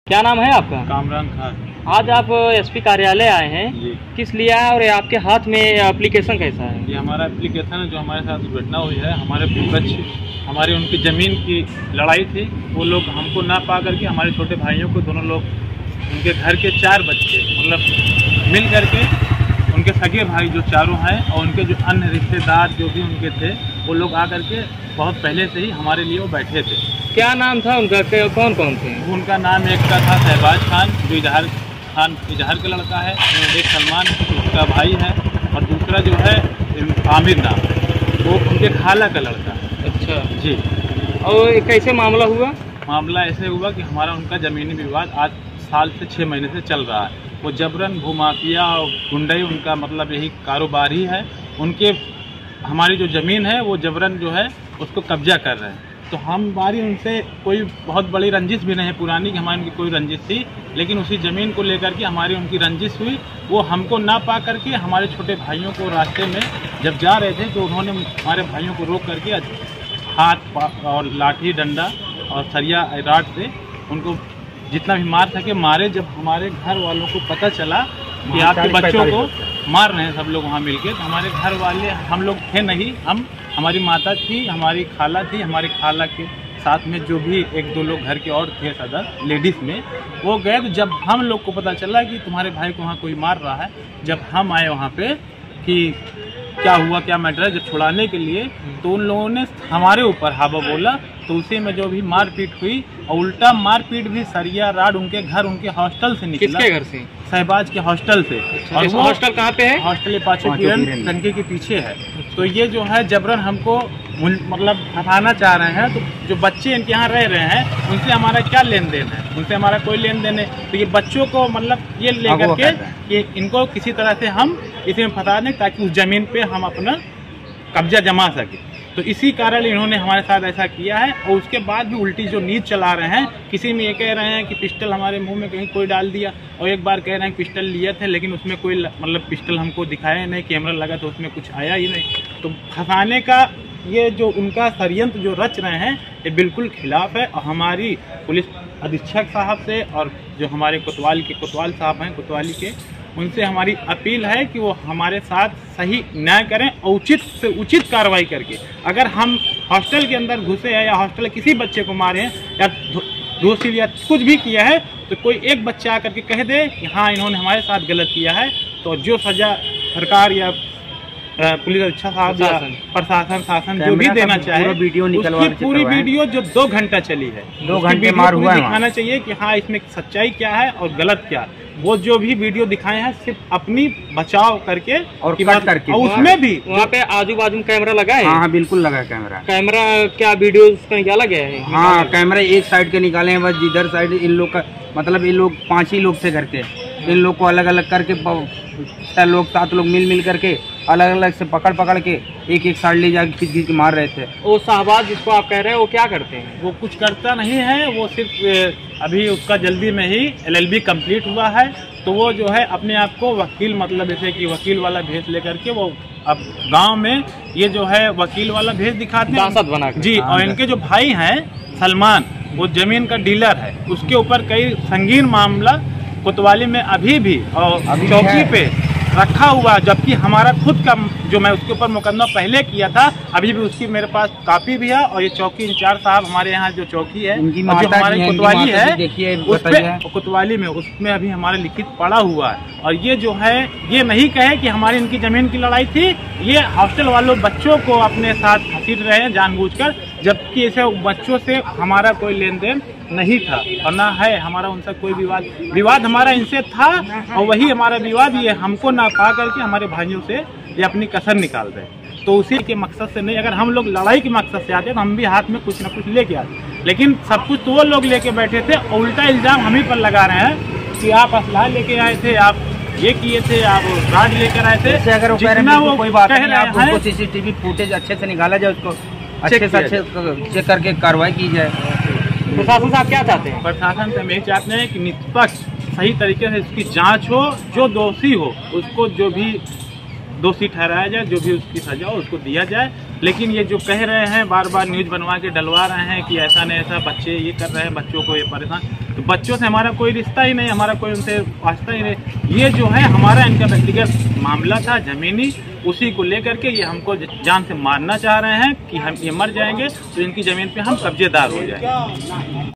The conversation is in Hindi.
क्या नाम है आपका? कामरान खान। आज आप एसपी कार्यालय आए हैं, किस लिए आए और आपके हाथ में एप्लीकेशन कैसा है? ये हमारा एप्लीकेशन है जो हमारे साथ दुर्घटना हुई है। हमारे बच्चे हमारी उनकी ज़मीन की लड़ाई थी, वो लोग हमको ना पा करके हमारे छोटे भाइयों को दोनों लोग उनके घर के 4 बच्चे मतलब मिल करके उनके सगे भाई जो चारों हैं और उनके जो अन्य रिश्तेदार जो भी उनके थे वो लोग आ करके बहुत पहले से ही हमारे लिए वो बैठे थे। क्या नाम था उनका? कौन कौन थे? उनका नाम एक का था शहबाज खान जो इजहार का लड़का है, एक सलमान उसका भाई है और दूसरा जो है आमिर नाम वो उनके खाला का लड़का है। अच्छा जी। और कैसे मामला हुआ? मामला ऐसे हुआ कि हमारा उनका ज़मीनी विवाद आज साल से 6 महीने से चल रहा है। वो जबरन भूमाफिया और गुंडई उनका मतलब यही कारोबार ही है। उनके हमारी जो ज़मीन है वो जबरन जो है उसको कब्जा कर रहे हैं। तो हमारी उनसे कोई बहुत बड़ी रंजिश भी नहीं है पुरानी कि हमारी उनकी कोई रंजिश थी, लेकिन उसी ज़मीन को लेकर के हमारी उनकी रंजिश हुई। वो हमको ना पा करके हमारे छोटे भाइयों को रास्ते में जब जा रहे थे तो उन्होंने हमारे भाइयों को रोक करके हाथ और लाठी डंडा और सरिया राड से उनको जितना भी मार सके मारे। जब हमारे घर वालों को पता चला कि आपके बच्चों को मार रहे हैं सब लोग वहाँ मिलके, तो हमारे घर वाले हम लोग थे नहीं, हमारी माता थी, हमारी खाला थी, हमारी खाला के साथ में जो भी 1-2 लोग घर के और थे सदस्य लेडीज़ में वो गए। तो जब हम लोग को पता चला कि तुम्हारे भाई को वहाँ कोई मार रहा है, जब हम आए वहाँ पे कि क्या हुआ क्या मैटर है, जब छुड़ाने के लिए तो उन लोगों ने हमारे ऊपर हवा बोला। तो उसी में जो भी मारपीट हुई और उल्टा मारपीट भी सरिया राड उनके घर उनके हॉस्टल से निकला। किसके घर से? शहबाज के हॉस्टल से। और वो हॉस्टल कहाँ पे है? हॉस्टल पाँचों टंकी के पीछे है। तो ये जो है जबरन हमको मतलब फंसाना चाह रहे हैं। तो जो बच्चे इनके यहाँ रह रहे हैं उनसे हमारा क्या लेन देन है? उनसे हमारा कोई लेन देन है। तो ये बच्चों को मतलब ये लेकर के कि इनको किसी तरह से हम इसी में फंसा दें ताकि उस ज़मीन पे हम अपना कब्जा जमा सके। तो इसी कारण इन्होंने हमारे साथ ऐसा किया है। और उसके बाद भी उल्टी जो नीति चला रहे हैं, किसी में ये कह रहे हैं कि पिस्टल हमारे मुंह में कहीं कोई डाल दिया, और एक बार कह रहे हैं पिस्टल लिए थे लेकिन उसमें कोई मतलब पिस्टल हमको दिखाया नहीं, कैमरा लगा तो उसमें कुछ आया ही नहीं। तो फंसाने का ये जो उनका षड्यंत्र जो रच रहे हैं ये बिल्कुल खिलाफ है। और हमारी पुलिस अधीक्षक साहब से और जो हमारे कोतवाल साहब हैं कोतवाली के, उनसे हमारी अपील है कि वो हमारे साथ सही न्याय करें और उचित से उचित कार्रवाई करके, अगर हम हॉस्टल के अंदर घुसे हैं या हॉस्टल किसी बच्चे को मारे हैं या दोषी या कुछ भी किया है तो कोई एक बच्चा आकर के कह दे कि हाँ इन्होंने हमारे साथ गलत किया है, तो जो सज़ा सरकार या पुलिस अधीक्षक साहब या प्रशासन शासन जो भी देना चाहे उसकी पूरी वीडियो जो 2 घंटा चली है 2 घंटे मार हुआ है दिखाना चाहिए कि हाँ इसमें सच्चाई क्या है और गलत क्या है। वो जो भी वीडियो दिखाए हैं सिर्फ अपनी बचाव करके और उसमें भी वहाँ पे आजू बाजू में कैमरा लगा है। हाँ बिल्कुल लगा कैमरा क्या वीडियो उसका निकाला गया है? हाँ कैमरा एक साइड के निकाले हैं बस, जिधर साइड इन लोग का मतलब इन लोग 5 ही लोग थे घर के, इन लोग को अलग अलग करके 6 लोग 7 लोग मिल करके अलग अलग से पकड़ के एक साइड ले जाके खींच के मार रहे थे। वो शहबाज जिसको आप कह रहे हैं वो क्या करते हैं? वो कुछ करता नहीं है, वो सिर्फ अभी उसका जल्दी में ही LLB कंप्लीट हुआ है। तो वो जो है अपने आप को वकील मतलब जैसे कि वकील वाला भेष लेकर के वो अब गांव में ये जो है वकील वाला भेष दिखाते हैं जी। और इनके जो भाई हैं सलमान वो जमीन का डीलर है, उसके ऊपर कई संगीन मामला कोतवाली में अभी भी और चौकी पे रखा हुआ, जबकि हमारा खुद का जो मैं उसके ऊपर मुकदमा पहले किया था अभी भी उसकी मेरे पास कापी भी है। और ये चौकी इंचार्ज साहब हमारे यहाँ जो चौकी है जो हमारी कोतवाली है उसमें कोतवाली में उसमें अभी हमारा लिखित पड़ा हुआ है। और ये जो है ये नहीं कहे कि हमारी इनकी ज़मीन की लड़ाई थी, ये हॉस्टल वालों बच्चों को अपने साथ घसीट रहे हैं जानबूझकर, जबकि ऐसे बच्चों से हमारा कोई लेन देन नहीं था और ना है हमारा उनसे कोई विवाद हमारा इनसे था। और वही हमारा विवाद ये हमको ना पा करके हमारे भाइयों से ये अपनी कसर निकाल रहे हैं। तो उसी के मकसद से नहीं, अगर हम लोग लड़ाई के मकसद से आते तो हम भी हाथ में कुछ ना कुछ लेके आते, लेकिन सब कुछ तो वो लोग लेके बैठे थे और उल्टा इल्जाम हम ही पर लगा रहे हैं कि आप असलाह लेके आए थे, आप ये किए थे, आप राड लेकर आए थे। अगर वो कोई बात नहीं, आप उनको CCTV फुटेज अच्छे से निकाला जाए, उसको अच्छे से चेक करके कार्रवाई की जाए। प्रशासन साहब क्या चाहते हैं? प्रशासन से हम यही चाहते हैं कि निष्पक्ष सही तरीके से इसकी जांच हो, जो दोषी हो उसको जो भी दोषी ठहराया जाए, जो भी उसकी सजा हो उसको दिया जाए। लेकिन ये जो कह रहे हैं, बार बार न्यूज़ बनवा के डलवा रहे हैं कि ऐसा नहीं ऐसा, बच्चे ये कर रहे हैं, बच्चों को ये परेशान, तो बच्चों से हमारा कोई रिश्ता ही नहीं, हमारा कोई उनसे वास्ता ही नहीं। ये जो है हमारा इनका व्यक्तिगत मामला था ज़मीनी, उसी को लेकर के ये हमको जान से मारना चाह रहे हैं कि हम ये मर जाएंगे तो इनकी ज़मीन पे हम कब्जेदार हो जाएंगे।